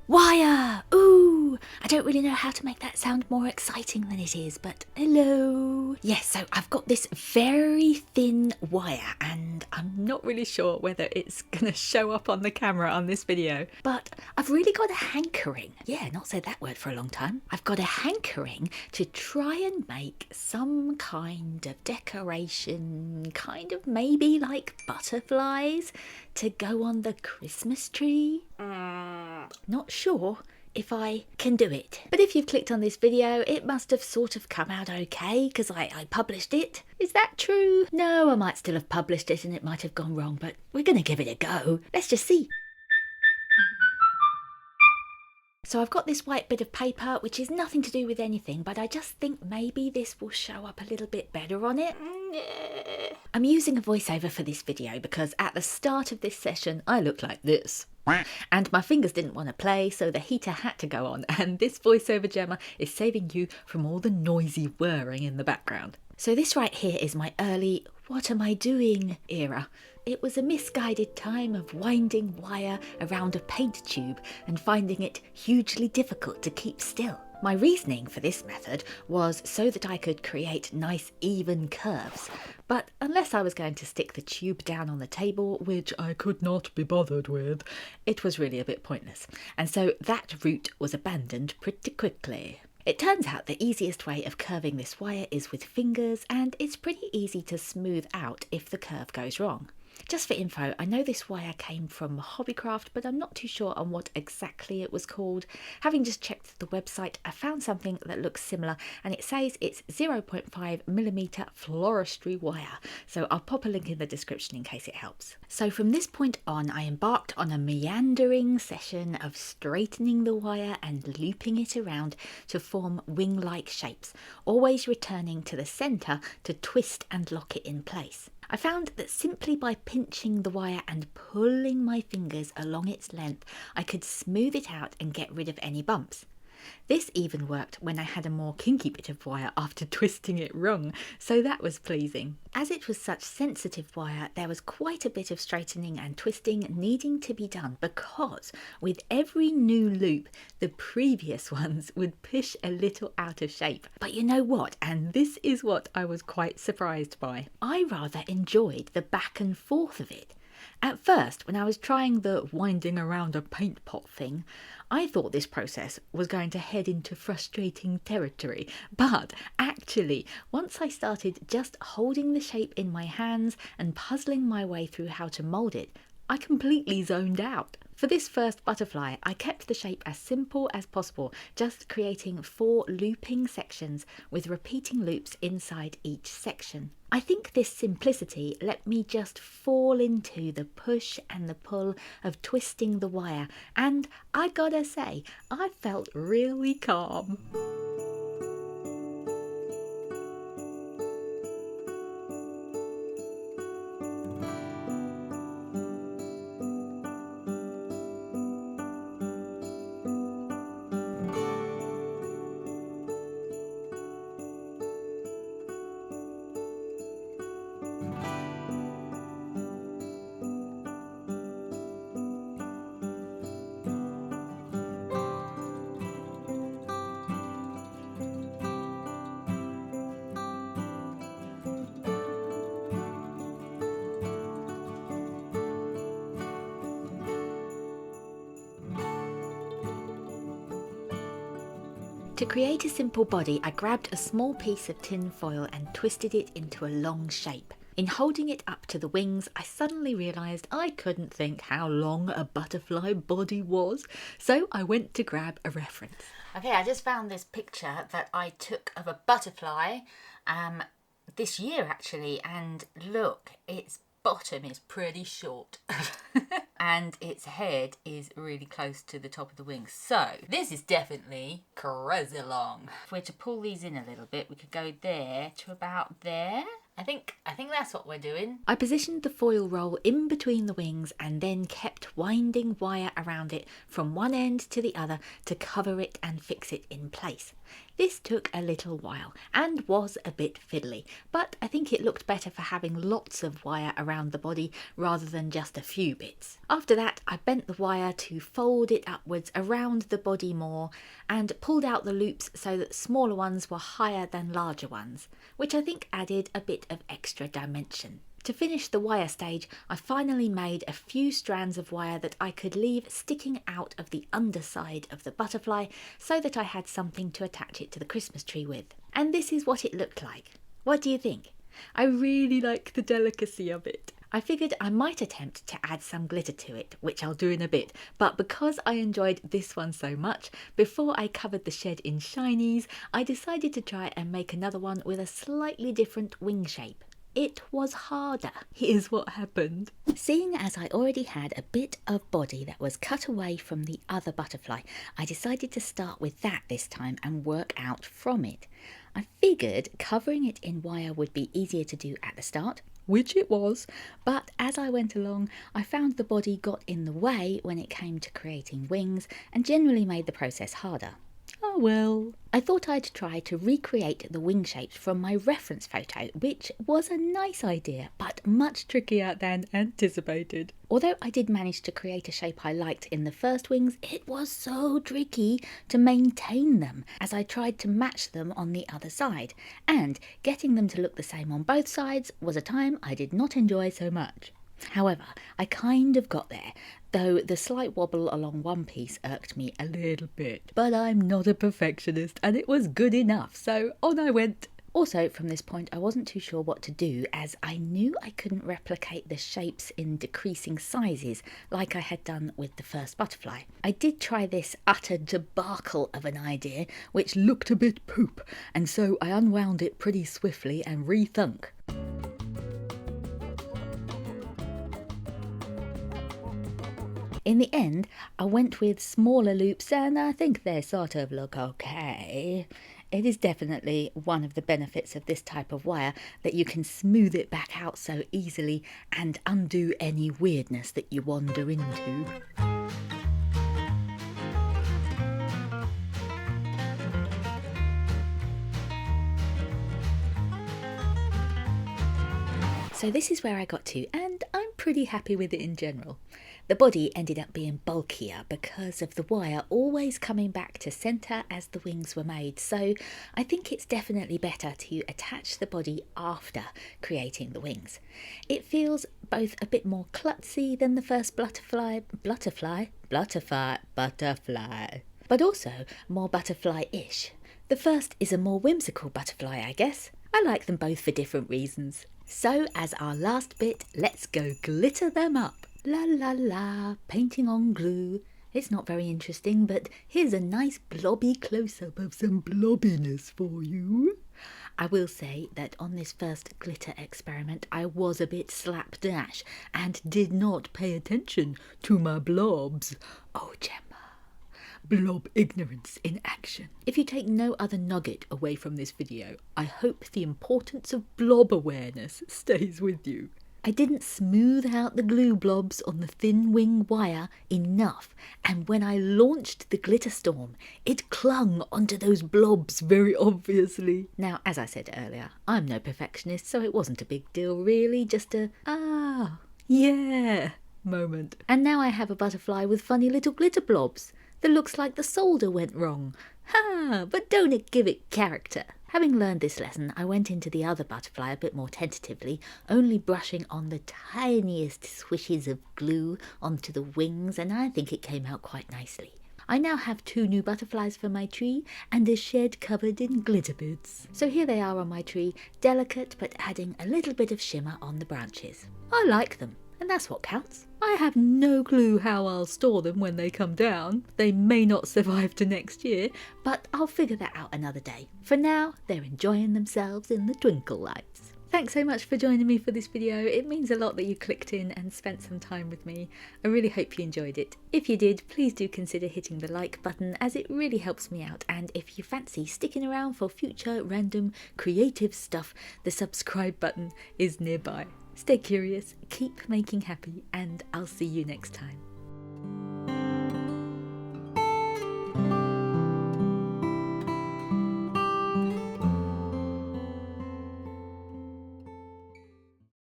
Wire! Ooh! I don't really know how to make that sound more exciting than it is, but hello! Yes, so I've got this very thin wire and I'm not really sure whether it's gonna show up on the camera on this video, but I've really got a hankering. Yeah, not said that word for a long time. I've got a hankering to try and make some kind of decoration, kind of maybe like butterflies to go on the Christmas tree. Not sure if I can do it. But if you've clicked on this video, it must have sort of come out okay because I published it. Is that true? No, I might still have published it and it might have gone wrong, but we're going to give it a go. Let's just see. So I've got this white bit of paper, which is nothing to do with anything, but I just think maybe this will show up a little bit better on it. I'm using a voiceover for this video because at the start of this session, I look like this. And my fingers didn't want to play, so the heater had to go on, and this voiceover Gemma is saving you from all the noisy whirring in the background. So this right here is my early "what am I doing" era. It was a misguided time of winding wire around a paint tube and finding it hugely difficult to keep still. My reasoning for this method was so that I could create nice even curves, but unless I was going to stick the tube down on the table, which I could not be bothered with, it was really a bit pointless, and so that route was abandoned pretty quickly. It turns out the easiest way of curving this wire is with fingers, and it's pretty easy to smooth out if the curve goes wrong. Just for info, I know this wire came from Hobbycraft, but I'm not too sure on what exactly it was called. Having just checked the website, I found something that looks similar, and it says it's 0.5mm floristry wire, so I'll pop a link in the description in case it helps. So from this point on, I embarked on a meandering session of straightening the wire and looping it around to form wing-like shapes, always returning to the centre to twist and lock it in place. I found that simply by pinching the wire and pulling my fingers along its length, I could smooth it out and get rid of any bumps. This even worked when I had a more kinky bit of wire after twisting it wrong, so that was pleasing. As it was such sensitive wire, there was quite a bit of straightening and twisting needing to be done because with every new loop, the previous ones would push a little out of shape. But you know what? And this is what I was quite surprised by. I rather enjoyed the back and forth of it. At first, when I was trying the winding around a paint pot thing, I thought this process was going to head into frustrating territory, but actually, once I started just holding the shape in my hands and puzzling my way through how to mould it, I completely zoned out. For this first butterfly, I kept the shape as simple as possible, just creating 4 looping sections with repeating loops inside each section. I think this simplicity let me just fall into the push and the pull of twisting the wire, and I gotta say, I felt really calm. To create a simple body, I grabbed a small piece of tin foil and twisted it into a long shape. In holding it up to the wings, I suddenly realised I couldn't think how long a butterfly body was, so I went to grab a reference. Okay, I just found this picture that I took of a butterfly this year actually, and look, its bottom is pretty short. And its head is really close to the top of the wings. So this is definitely crazy long. If we're to pull these in a little bit, we could go there to about there. I think that's what we're doing. I positioned the foil roll in between the wings and then kept winding wire around it from one end to the other to cover it and fix it in place. This took a little while and was a bit fiddly, but I think it looked better for having lots of wire around the body rather than just a few bits. After that, I bent the wire to fold it upwards around the body more and pulled out the loops so that smaller ones were higher than larger ones, which I think added a bit of extra dimension. To finish the wire stage, I finally made a few strands of wire that I could leave sticking out of the underside of the butterfly so that I had something to attach it to the Christmas tree with. And this is what it looked like. What do you think? I really like the delicacy of it. I figured I might attempt to add some glitter to it, which I'll do in a bit, but because I enjoyed this one so much, before I covered the shed in shinies, I decided to try and make another one with a slightly different wing shape. It was harder. Here's what happened. Seeing as I already had a bit of body that was cut away from the other butterfly, I decided to start with that this time and work out from it. I figured covering it in wire would be easier to do at the start, which it was, but as I went along, I found the body got in the way when it came to creating wings and generally made the process harder. Oh well. I thought I'd try to recreate the wing shapes from my reference photo, which was a nice idea, but much trickier than anticipated. Although I did manage to create a shape I liked in the first wings, it was so tricky to maintain them as I tried to match them on the other side, and getting them to look the same on both sides was a time I did not enjoy so much. However, I kind of got there, though the slight wobble along one piece irked me a little bit. But I'm not a perfectionist and it was good enough, so on I went. Also, from this point, I wasn't too sure what to do as I knew I couldn't replicate the shapes in decreasing sizes like I had done with the first butterfly. I did try this utter debacle of an idea which looked a bit poop, and so I unwound it pretty swiftly and rethunk. In the end, I went with smaller loops and I think they sort of look okay. It is definitely one of the benefits of this type of wire that you can smooth it back out so easily and undo any weirdness that you wander into. So this is where I got to, and I'm pretty happy with it in general. The body ended up being bulkier because of the wire always coming back to centre as the wings were made, so I think it's definitely better to attach the body after creating the wings. It feels both a bit more klutzy than the first butterfly, but also more butterfly-ish. The first is a more whimsical butterfly, I guess. I like them both for different reasons. So as our last bit, let's go glitter them up. La la la, painting on glue. It's not very interesting, but here's a nice blobby close-up of some blobbiness for you. I will say that on this first glitter experiment, I was a bit slapdash and did not pay attention to my blobs. Oh, Gemma. Blob ignorance in action. If you take no other nugget away from this video, I hope the importance of blob awareness stays with you. I didn't smooth out the glue blobs on the thin wing wire enough, and when I launched the glitter storm, it clung onto those blobs very obviously. Now, as I said earlier, I'm no perfectionist, so it wasn't a big deal really, just a, yeah moment. And now I have a butterfly with funny little glitter blobs that looks like the solder went wrong. Ha! But don't it give it character? Having learned this lesson, I went into the other butterfly a bit more tentatively, only brushing on the tiniest swishes of glue onto the wings, and I think it came out quite nicely. I now have 2 new butterflies for my tree and a shed covered in glitter bits. So here they are on my tree, delicate but adding a little bit of shimmer on the branches. I like them. And that's what counts. I have no clue how I'll store them when they come down. They may not survive to next year, but I'll figure that out another day. For now, they're enjoying themselves in the twinkle lights. Thanks so much for joining me for this video. It means a lot that you clicked in and spent some time with me. I really hope you enjoyed it. If you did, please do consider hitting the like button as it really helps me out, and if you fancy sticking around for future random creative stuff, the subscribe button is nearby. Stay curious, keep making happy, and I'll see you next time.